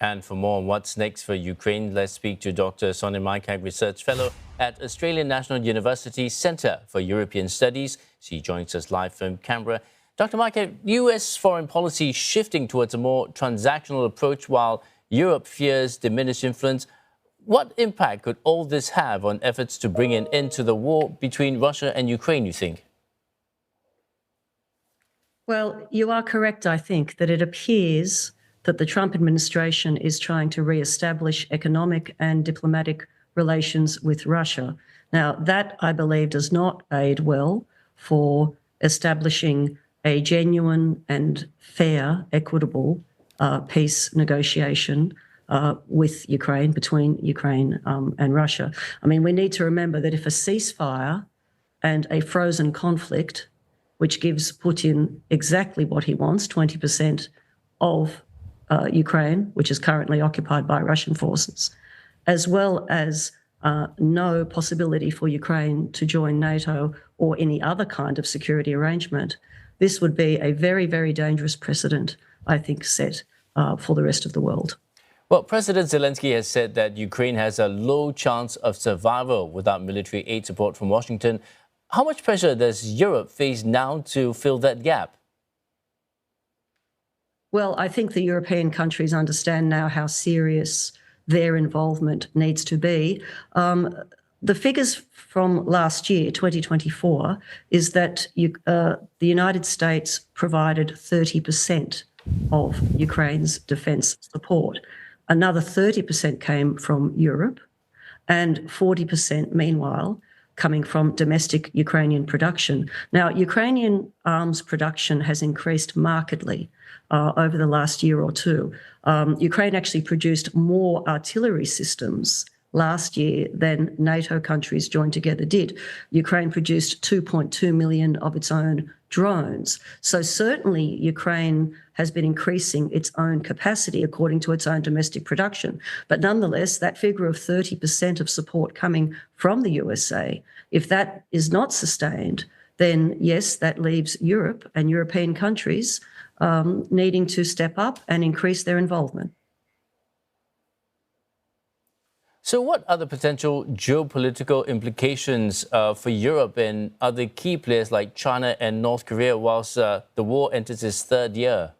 And for more on what's next for Ukraine, let's speak to Dr. Sonia Mycak, Research Fellow at Australian National University Centre for European Studies. She joins us live from Canberra. Dr. Mycak, US foreign policy shifting towards a more transactional approach while Europe fears diminished influence. What impact could all this have on efforts to bring an end to the war between Russia and Ukraine, you think? Well, you are correct, I think, that it appears that the Trump administration is trying to re-establish economic and diplomatic relations with Russia. Now, that, I believe, does not aid well for establishing a genuine and fair, equitable peace negotiation with Ukraine, between Ukraine and Russia. I mean, we need to remember that if a ceasefire and a frozen conflict, which gives Putin exactly what he wants, 20% of Ukraine, which is currently occupied by Russian forces, as well as no possibility for Ukraine to join NATO or any other kind of security arrangement, this would be a very, very dangerous precedent, I think, set for the rest of the world. Well, President Zelenskyy has said that Ukraine has a low chance of survival without military aid support from Washington. How much pressure does Europe face now to fill that gap? Well, I think the European countries understand now how serious their involvement needs to be. The figures from last year, 2024, is that the United States provided 30% of Ukraine's defence support. Another 30% came from Europe, and 40%, meanwhile, coming from domestic Ukrainian production. Now, Ukrainian arms production has increased markedly over the last year or two. Ukraine actually produced more artillery systems last year than NATO countries joined together did. Ukraine produced 2.2 million of its own drones. So certainly Ukraine has been increasing its own capacity according to its own domestic production. But nonetheless, that figure of 30% of support coming from the USA, if that is not sustained, then yes, that leaves Europe and European countries needing to step up and increase their involvement. So what are the potential geopolitical implications for Europe and other key players like China and North Korea whilst the war enters its third year?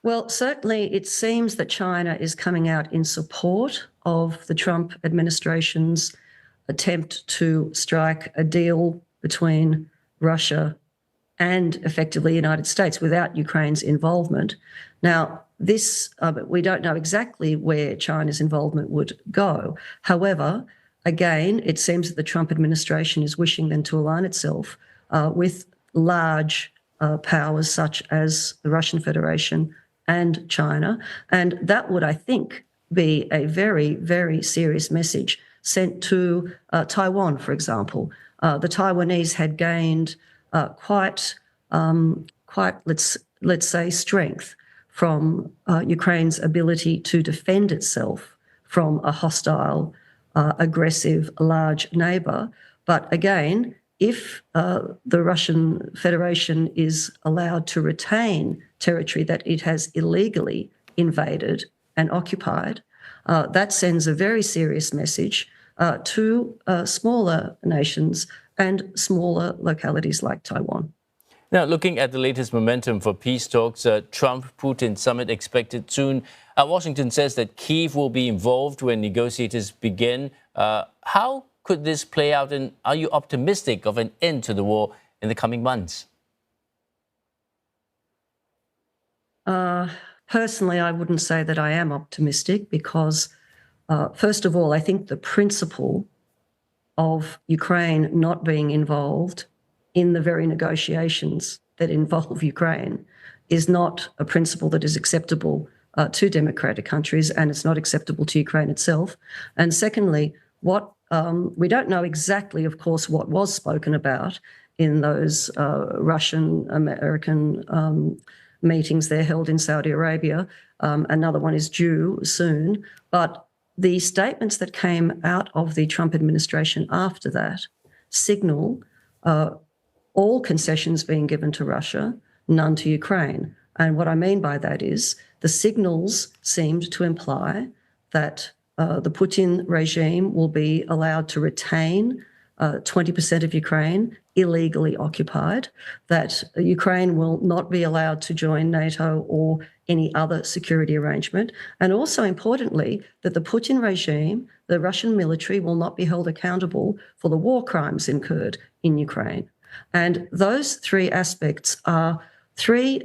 Well, certainly it seems that China is coming out in support of the Trump administration's attempt to strike a deal between Russia and effectively the United States without Ukraine's involvement. Now, this, we don't know exactly where China's involvement would go. However, again, it seems that the Trump administration is wishing then to align itself with large powers such as the Russian Federation and China. And that would, I think, be a very, very serious message sent to Taiwan, for example. The Taiwanese had gained quite, let's say, strength from Ukraine's ability to defend itself from a hostile, aggressive, large neighbour. But again, if the Russian Federation is allowed to retain territory that it has illegally invaded and occupied, that sends a very serious message to smaller nations and smaller localities like Taiwan. Now, looking at the latest momentum for peace talks, Trump-Putin summit expected soon. Washington says that Kyiv will be involved when negotiators begin. How could this play out, and are you optimistic of an end to the war in the coming months? Personally, I wouldn't say that I am optimistic because, first of all, I think the principle of Ukraine not being involved in the very negotiations that involve Ukraine is not a principle that is acceptable to democratic countries, and it's not acceptable to Ukraine itself. And secondly, what we don't know exactly, of course, what was spoken about in those Russian-American meetings there held in Saudi Arabia. Another one is due soon. But the statements that came out of the Trump administration after that signal all concessions being given to Russia, none to Ukraine. And what I mean by that is the signals seemed to imply that the Putin regime will be allowed to retain 20% of Ukraine illegally occupied, that Ukraine will not be allowed to join NATO or any other security arrangement, and also importantly, that the Putin regime, the Russian military, will not be held accountable for the war crimes incurred in Ukraine. And those three aspects are three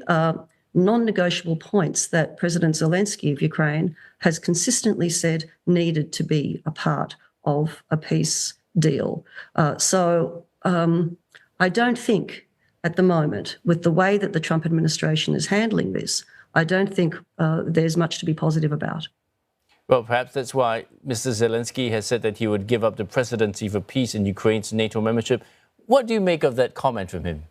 non-negotiable points that President Zelenskyy of Ukraine has consistently said needed to be a part of a peace deal. So I don't think at the moment, with the way that the Trump administration is handling this, I don't think there's much to be positive about. Well, perhaps that's why Mr. Zelenskyy has said that he would give up the presidency for peace in Ukraine's NATO membership. What do you make of that comment from him?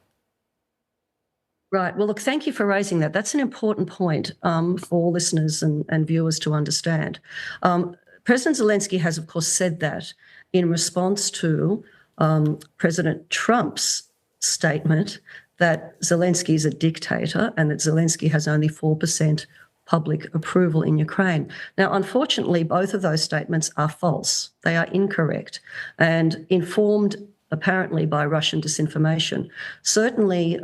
Right. Well, look, thank you for raising that. That's an important point for listeners and viewers to understand. President Zelenskyy has, of course, said that in response to President Trump's statement that Zelenskyy is a dictator and that Zelenskyy has only 4% public approval in Ukraine. Now, unfortunately, both of those statements are false. They are incorrect and informed apparently by Russian disinformation. Certainly,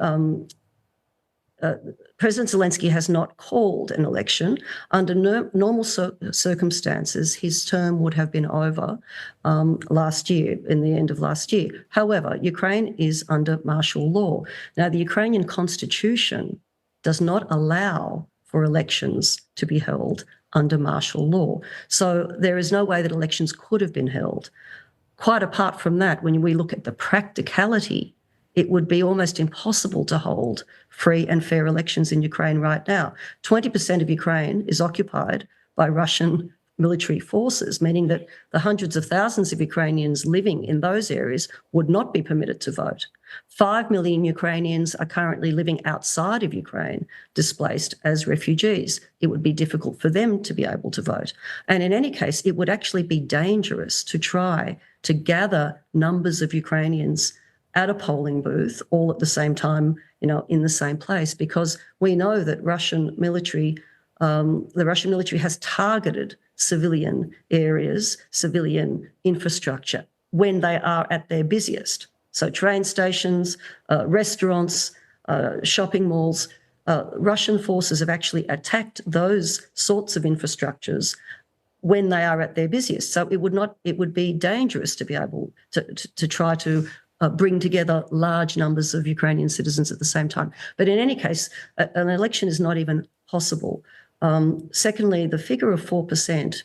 President Zelenskyy has not called an election. Under normal circumstances, his term would have been over last year, in the end of last year. However, Ukraine is under martial law. Now, the Ukrainian constitution does not allow for elections to be held under martial law. So there is no way that elections could have been held. Quite apart from that, when we look at the practicality, it would be almost impossible to hold free and fair elections in Ukraine right now. 20% of Ukraine is occupied by Russian military forces, meaning that the hundreds of thousands of Ukrainians living in those areas would not be permitted to vote. 5 million Ukrainians are currently living outside of Ukraine, displaced as refugees. It would be difficult for them to be able to vote. And in any case, it would actually be dangerous to try to gather numbers of Ukrainians at a polling booth all at the same time, in the same place, because we know that the Russian military has targeted civilian areas, civilian infrastructure when they are at their busiest. So train stations, restaurants, shopping malls, Russian forces have actually attacked those sorts of infrastructures when they are at their busiest. So it would be dangerous to be able to try to bring together large numbers of Ukrainian citizens at the same time. But in any case, an election is not even possible. Secondly, the figure of 4%,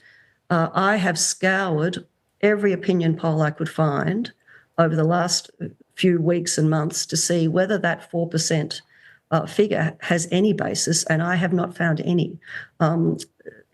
I have scoured every opinion poll I could find over the last few weeks and months to see whether that 4% figure has any basis, and I have not found any.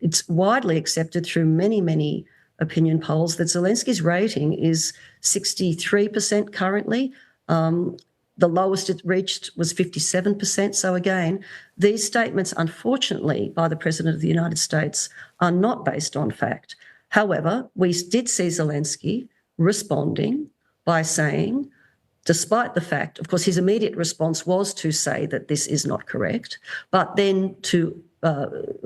It's widely accepted through many, many opinion polls that Zelensky's rating is 63% currently. The lowest it reached was 57%. So again, these statements, unfortunately, by the President of the United States are not based on fact. However, we did see Zelenskyy responding by saying, despite the fact, of course, his immediate response was to say that this is not correct, but then to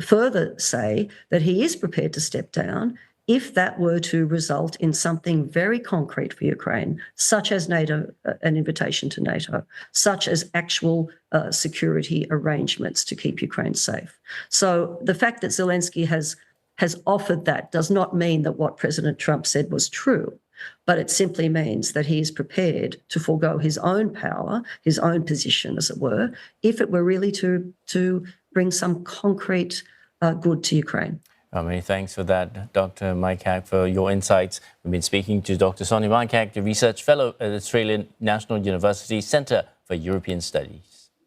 further say that he is prepared to step down if that were to result in something very concrete for Ukraine, such as NATO, an invitation to NATO, such as actual security arrangements to keep Ukraine safe. So the fact that Zelenskyy has offered that does not mean that what President Trump said was true, but it simply means that he is prepared to forego his own power, his own position, as it were, if it were really to bring some concrete good to Ukraine. Many thanks for that, Dr. Mycak, for your insights. We've been speaking to Dr. Sonia Mycak, the Research Fellow at Australian National University Centre for European Studies.